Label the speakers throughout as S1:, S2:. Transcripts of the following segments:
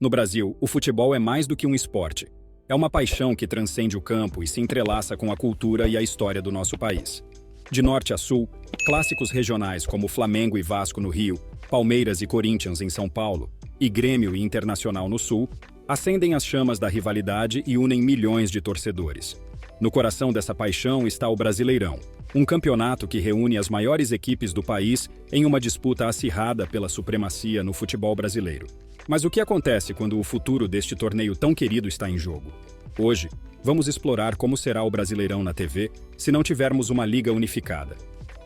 S1: No Brasil, o futebol é mais do que um esporte. É uma paixão que transcende o campo e se entrelaça com a cultura e a história do nosso país. De norte a sul, clássicos regionais como Flamengo e Vasco no Rio, Palmeiras e Corinthians em São Paulo, e Grêmio e Internacional no sul, acendem as chamas da rivalidade e unem milhões de torcedores. No coração dessa paixão está o Brasileirão, um campeonato que reúne as maiores equipes do país em uma disputa acirrada pela supremacia no futebol brasileiro. Mas o que acontece quando o futuro deste torneio tão querido está em jogo? Hoje, vamos explorar como será o Brasileirão na TV se não tivermos uma liga unificada.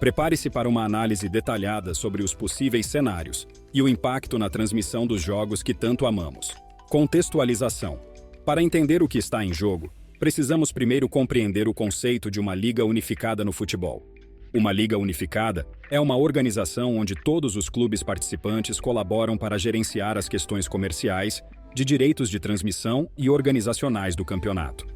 S1: Prepare-se para uma análise detalhada sobre os possíveis cenários e o impacto na transmissão dos jogos que tanto amamos. Contextualização. Para entender o que está em jogo, precisamos primeiro compreender o conceito de uma liga unificada no futebol. Uma liga unificada é uma organização onde todos os clubes participantes colaboram para gerenciar as questões comerciais, de direitos de transmissão e organizacionais do campeonato.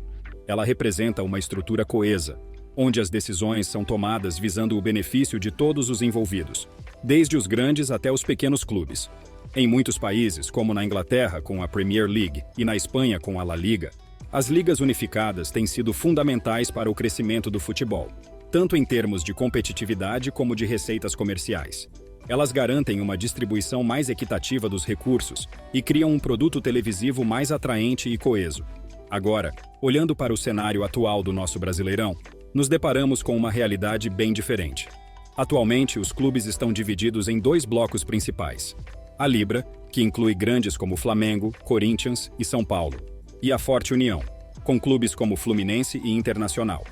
S1: Ela representa uma estrutura coesa, onde as decisões são tomadas visando o benefício de todos os envolvidos, desde os grandes até os pequenos clubes. Em muitos países, como na Inglaterra com a Premier League e na Espanha com a La Liga, as ligas unificadas têm sido fundamentais para o crescimento do futebol, tanto em termos de competitividade como de receitas comerciais. Elas garantem uma distribuição mais equitativa dos recursos e criam um produto televisivo mais atraente e coeso. Agora, olhando para o cenário atual do nosso Brasileirão, nos deparamos com uma realidade bem diferente. Atualmente, os clubes estão divididos em dois blocos principais. A Libra, que inclui grandes como Flamengo, Corinthians e São Paulo, e a Forte União, com clubes como Fluminense e Internacional.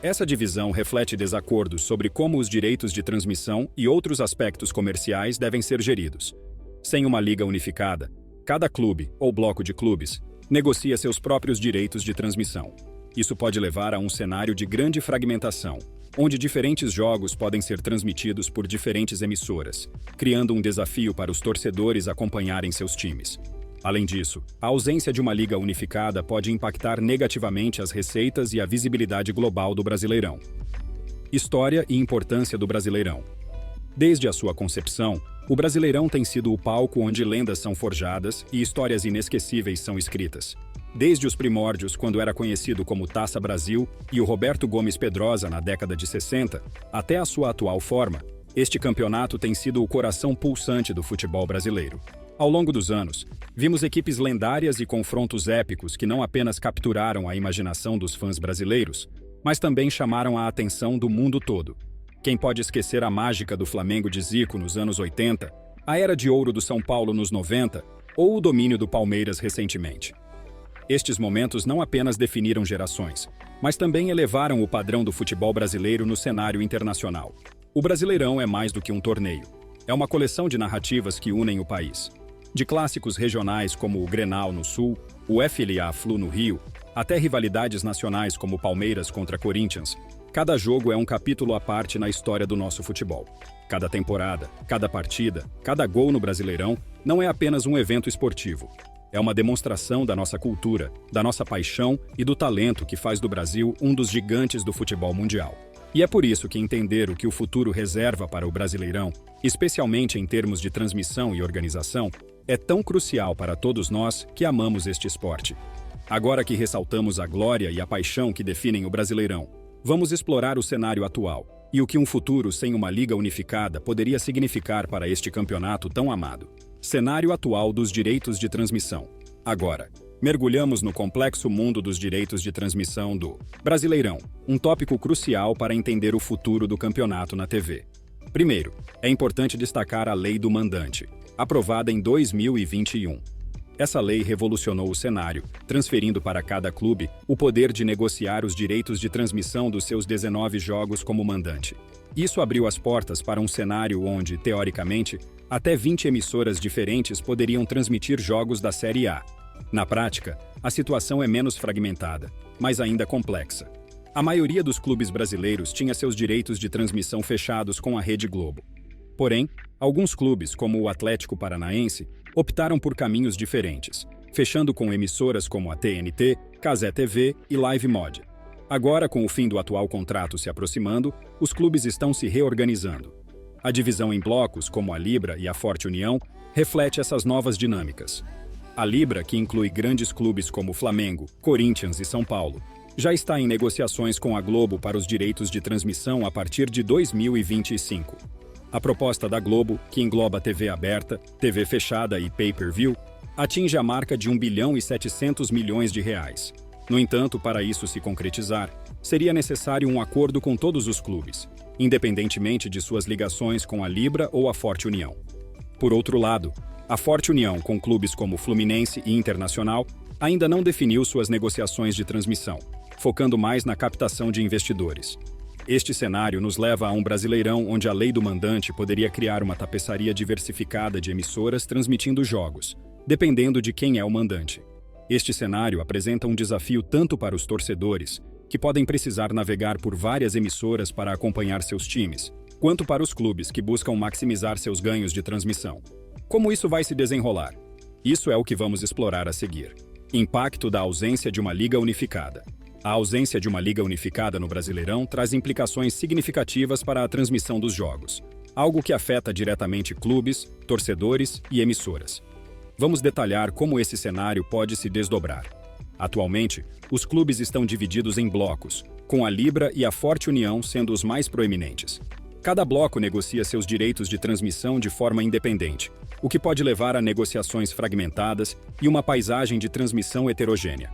S1: Essa divisão reflete desacordos sobre como os direitos de transmissão e outros aspectos comerciais devem ser geridos. Sem uma liga unificada, cada clube, ou bloco de clubes, negocia seus próprios direitos de transmissão. Isso pode levar a um cenário de grande fragmentação, onde diferentes jogos podem ser transmitidos por diferentes emissoras, criando um desafio para os torcedores acompanharem seus times. Além disso, a ausência de uma liga unificada pode impactar negativamente as receitas e a visibilidade global do Brasileirão. História e importância do Brasileirão. Desde a sua concepção, o Brasileirão tem sido o palco onde lendas são forjadas e histórias inesquecíveis são escritas. Desde os primórdios, quando era conhecido como Taça Brasil e o Roberto Gomes Pedrosa na década de 60, até a sua atual forma, este campeonato tem sido o coração pulsante do futebol brasileiro. Ao longo dos anos, vimos equipes lendárias e confrontos épicos que não apenas capturaram a imaginação dos fãs brasileiros, mas também chamaram a atenção do mundo todo. Quem pode esquecer a mágica do Flamengo de Zico nos anos 80, a era de ouro do São Paulo nos 90 ou o domínio do Palmeiras recentemente? Estes momentos não apenas definiram gerações, mas também elevaram o padrão do futebol brasileiro no cenário internacional. O Brasileirão é mais do que um torneio. É uma coleção de narrativas que unem o país. De clássicos regionais como o Grenal no Sul, o FLA-Flu no Rio, até rivalidades nacionais como Palmeiras contra Corinthians, cada jogo é um capítulo à parte na história do nosso futebol. Cada temporada, cada partida, cada gol no Brasileirão não é apenas um evento esportivo. É uma demonstração da nossa cultura, da nossa paixão e do talento que faz do Brasil um dos gigantes do futebol mundial. E é por isso que entender o que o futuro reserva para o Brasileirão, especialmente em termos de transmissão e organização, é tão crucial para todos nós que amamos este esporte. Agora que ressaltamos a glória e a paixão que definem o Brasileirão, vamos explorar o cenário atual e o que um futuro sem uma liga unificada poderia significar para este campeonato tão amado. Cenário atual dos direitos de transmissão. Agora, mergulhamos no complexo mundo dos direitos de transmissão do Brasileirão, um tópico crucial para entender o futuro do campeonato na TV. Primeiro, é importante destacar a Lei do Mandante, aprovada em 2021. Essa lei revolucionou o cenário, transferindo para cada clube o poder de negociar os direitos de transmissão dos seus 19 jogos como mandante. Isso abriu as portas para um cenário onde, teoricamente, até 20 emissoras diferentes poderiam transmitir jogos da Série A. Na prática, a situação é menos fragmentada, mas ainda complexa. A maioria dos clubes brasileiros tinha seus direitos de transmissão fechados com a Rede Globo. Porém, alguns clubes, como o Atlético Paranaense, optaram por caminhos diferentes, fechando com emissoras como a TNT, Cazé TV e Live Mod. Agora, com o fim do atual contrato se aproximando, os clubes estão se reorganizando. A divisão em blocos, como a Libra e a Forte União, reflete essas novas dinâmicas. A Libra, que inclui grandes clubes como Flamengo, Corinthians e São Paulo, já está em negociações com a Globo para os direitos de transmissão a partir de 2025. A proposta da Globo, que engloba TV aberta, TV fechada e pay-per-view, atinge a marca de 1 bilhão e 700 milhões de reais. No entanto, para isso se concretizar, seria necessário um acordo com todos os clubes, independentemente de suas ligações com a Libra ou a Forte União. Por outro lado, a Forte União, com clubes como Fluminense e Internacional, ainda não definiu suas negociações de transmissão, focando mais na captação de investidores. Este cenário nos leva a um Brasileirão onde a lei do mandante poderia criar uma tapeçaria diversificada de emissoras transmitindo jogos, dependendo de quem é o mandante. Este cenário apresenta um desafio tanto para os torcedores, que podem precisar navegar por várias emissoras para acompanhar seus times, quanto para os clubes que buscam maximizar seus ganhos de transmissão. Como isso vai se desenrolar? Isso é o que vamos explorar a seguir. Impacto da ausência de uma liga unificada. A ausência de uma liga unificada no Brasileirão traz implicações significativas para a transmissão dos jogos, algo que afeta diretamente clubes, torcedores e emissoras. Vamos detalhar como esse cenário pode se desdobrar. Atualmente, os clubes estão divididos em blocos, com a Libra e a Forte União sendo os mais proeminentes. Cada bloco negocia seus direitos de transmissão de forma independente, o que pode levar a negociações fragmentadas e uma paisagem de transmissão heterogênea.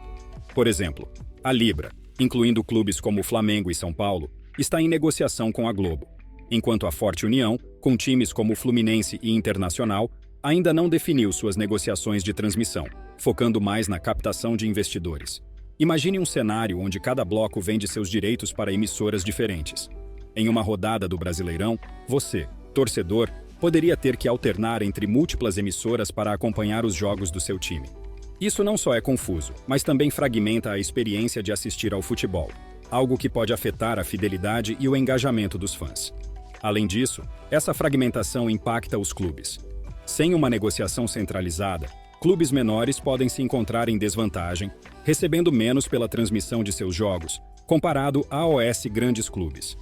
S1: Por exemplo, a Libra, incluindo clubes como Flamengo e São Paulo, está em negociação com a Globo, enquanto a Forte União, com times como Fluminense e Internacional, ainda não definiu suas negociações de transmissão, focando mais na captação de investidores. Imagine um cenário onde cada bloco vende seus direitos para emissoras diferentes. Em uma rodada do Brasileirão, você, torcedor, poderia ter que alternar entre múltiplas emissoras para acompanhar os jogos do seu time. Isso não só é confuso, mas também fragmenta a experiência de assistir ao futebol, algo que pode afetar a fidelidade e o engajamento dos fãs. Além disso, essa fragmentação impacta os clubes. Sem uma negociação centralizada, clubes menores podem se encontrar em desvantagem, recebendo menos pela transmissão de seus jogos, comparado aos grandes clubes.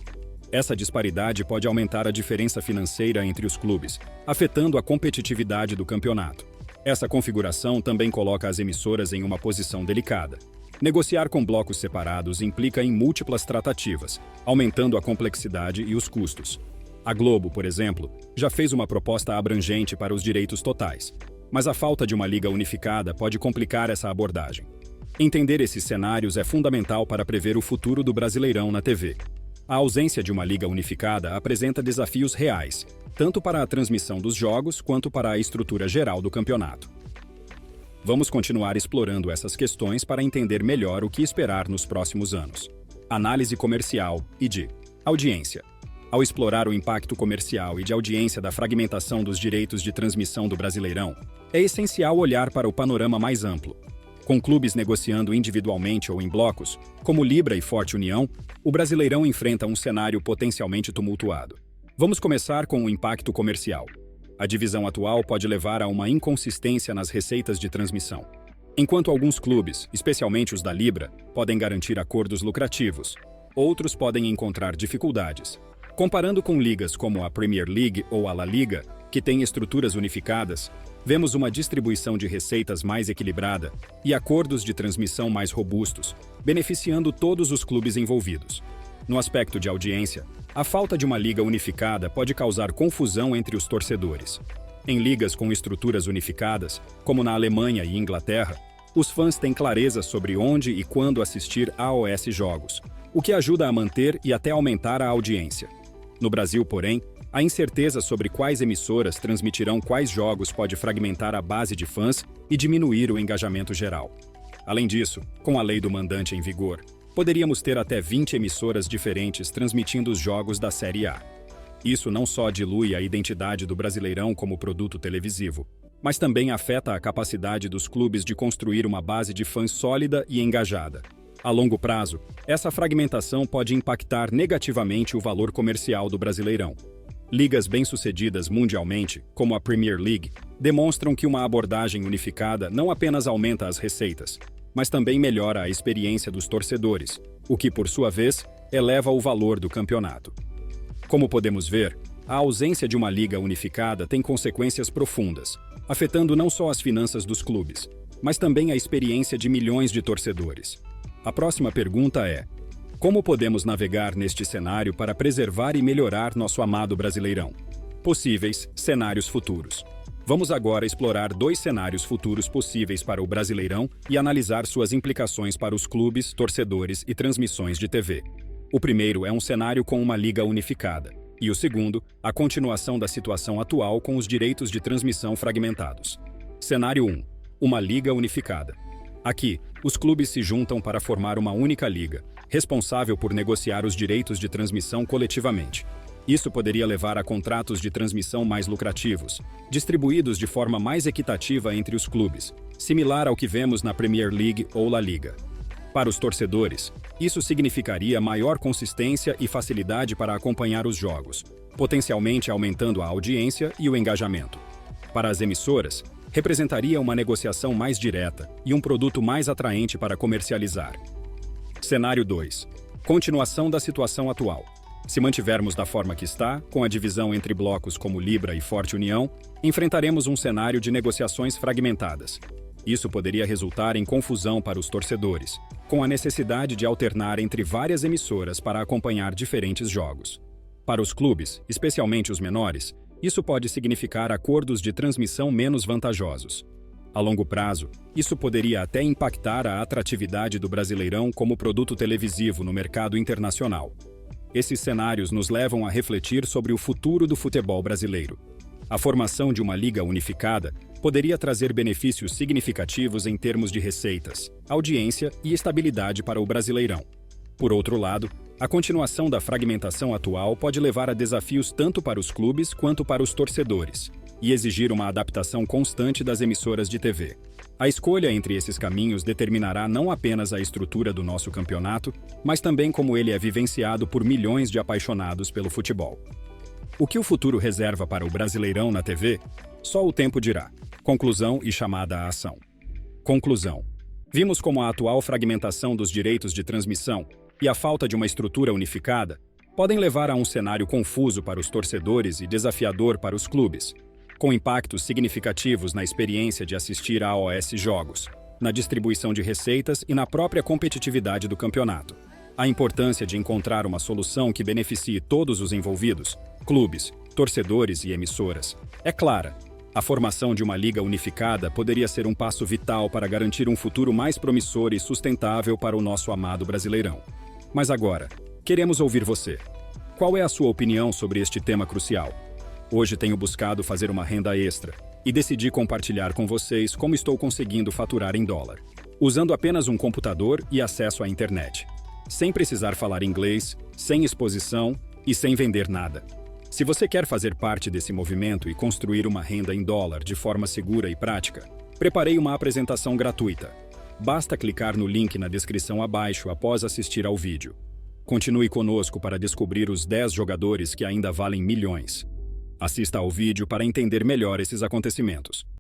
S1: Essa disparidade pode aumentar a diferença financeira entre os clubes, afetando a competitividade do campeonato. Essa configuração também coloca as emissoras em uma posição delicada. Negociar com blocos separados implica em múltiplas tratativas, aumentando a complexidade e os custos. A Globo, por exemplo, já fez uma proposta abrangente para os direitos totais, mas a falta de uma liga unificada pode complicar essa abordagem. Entender esses cenários é fundamental para prever o futuro do Brasileirão na TV. A ausência de uma liga unificada apresenta desafios reais, tanto para a transmissão dos jogos quanto para a estrutura geral do campeonato. Vamos continuar explorando essas questões para entender melhor o que esperar nos próximos anos. Análise comercial e de audiência. Ao explorar o impacto comercial e de audiência da fragmentação dos direitos de transmissão do Brasileirão, é essencial olhar para o panorama mais amplo. Com clubes negociando individualmente ou em blocos, como Libra e Forte União, o Brasileirão enfrenta um cenário potencialmente tumultuado. Vamos começar com o impacto comercial. A divisão atual pode levar a uma inconsistência nas receitas de transmissão. Enquanto alguns clubes, especialmente os da Libra, podem garantir acordos lucrativos, outros podem encontrar dificuldades. Comparando com ligas como a Premier League ou a La Liga, que têm estruturas unificadas, vemos uma distribuição de receitas mais equilibrada e acordos de transmissão mais robustos, beneficiando todos os clubes envolvidos. No aspecto de audiência, a falta de uma liga unificada pode causar confusão entre os torcedores. Em ligas com estruturas unificadas, como na Alemanha e Inglaterra, os fãs têm clareza sobre onde e quando assistir aos jogos, o que ajuda a manter e até aumentar a audiência. No Brasil, porém, a incerteza sobre quais emissoras transmitirão quais jogos pode fragmentar a base de fãs e diminuir o engajamento geral. Além disso, com a lei do mandante em vigor, poderíamos ter até 20 emissoras diferentes transmitindo os jogos da Série A. Isso não só dilui a identidade do Brasileirão como produto televisivo, mas também afeta a capacidade dos clubes de construir uma base de fãs sólida e engajada. A longo prazo, essa fragmentação pode impactar negativamente o valor comercial do Brasileirão. Ligas bem-sucedidas mundialmente, como a Premier League, demonstram que uma abordagem unificada não apenas aumenta as receitas, mas também melhora a experiência dos torcedores, o que, por sua vez, eleva o valor do campeonato. Como podemos ver, A ausência de uma liga unificada tem consequências profundas, afetando não só as finanças dos clubes, mas também a experiência de milhões de torcedores. A próxima pergunta é: como podemos navegar neste cenário para preservar e melhorar nosso amado Brasileirão? Possíveis cenários futuros. Vamos agora explorar 2 cenários futuros possíveis para o Brasileirão e analisar suas implicações para os clubes, torcedores e transmissões de TV. O primeiro é um cenário com uma liga unificada, e o segundo, a continuação da situação atual com os direitos de transmissão fragmentados. Cenário 1. Uma liga unificada. Aqui, os clubes se juntam para formar uma única liga, responsável por negociar os direitos de transmissão coletivamente. Isso poderia levar a contratos de transmissão mais lucrativos, distribuídos de forma mais equitativa entre os clubes, similar ao que vemos na Premier League ou La Liga. Para os torcedores, isso significaria maior consistência e facilidade para acompanhar os jogos, potencialmente aumentando a audiência e o engajamento. Para as emissoras, representaria uma negociação mais direta e um produto mais atraente para comercializar. Cenário 2. Continuação da situação atual. Se mantivermos da forma que está, com a divisão entre blocos como Libra e Forte União, enfrentaremos um cenário de negociações fragmentadas. Isso poderia resultar em confusão para os torcedores, com a necessidade de alternar entre várias emissoras para acompanhar diferentes jogos. Para os clubes, especialmente os menores, isso pode significar acordos de transmissão menos vantajosos. A longo prazo, isso poderia até impactar a atratividade do Brasileirão como produto televisivo no mercado internacional. Esses cenários nos levam a refletir sobre o futuro do futebol brasileiro. A formação de uma liga unificada poderia trazer benefícios significativos em termos de receitas, audiência e estabilidade para o Brasileirão. Por outro lado, a continuação da fragmentação atual pode levar a desafios tanto para os clubes quanto para os torcedores, e exigir uma adaptação constante das emissoras de TV. A escolha entre esses caminhos determinará não apenas a estrutura do nosso campeonato, mas também como ele é vivenciado por milhões de apaixonados pelo futebol. O que o futuro reserva para o Brasileirão na TV? Só o tempo dirá. Conclusão e chamada à ação. Conclusão. Vimos como a atual fragmentação dos direitos de transmissão e a falta de uma estrutura unificada podem levar a um cenário confuso para os torcedores e desafiador para os clubes, com impactos significativos na experiência de assistir a AOS jogos, na distribuição de receitas e na própria competitividade do campeonato. A importância de encontrar uma solução que beneficie todos os envolvidos, clubes, torcedores e emissoras, é clara. A formação de uma liga unificada poderia ser um passo vital para garantir um futuro mais promissor e sustentável para o nosso amado Brasileirão. Mas agora, queremos ouvir você. Qual é a sua opinião sobre este tema crucial? Hoje tenho buscado fazer uma renda extra e decidi compartilhar com vocês como estou conseguindo faturar em dólar, usando apenas um computador e acesso à internet, sem precisar falar inglês, sem exposição e sem vender nada. Se você quer fazer parte desse movimento e construir uma renda em dólar de forma segura e prática, preparei uma apresentação gratuita. Basta clicar no link na descrição abaixo após assistir ao vídeo. Continue conosco para descobrir os 10 jogadores que ainda valem milhões. Assista ao vídeo para entender melhor esses acontecimentos.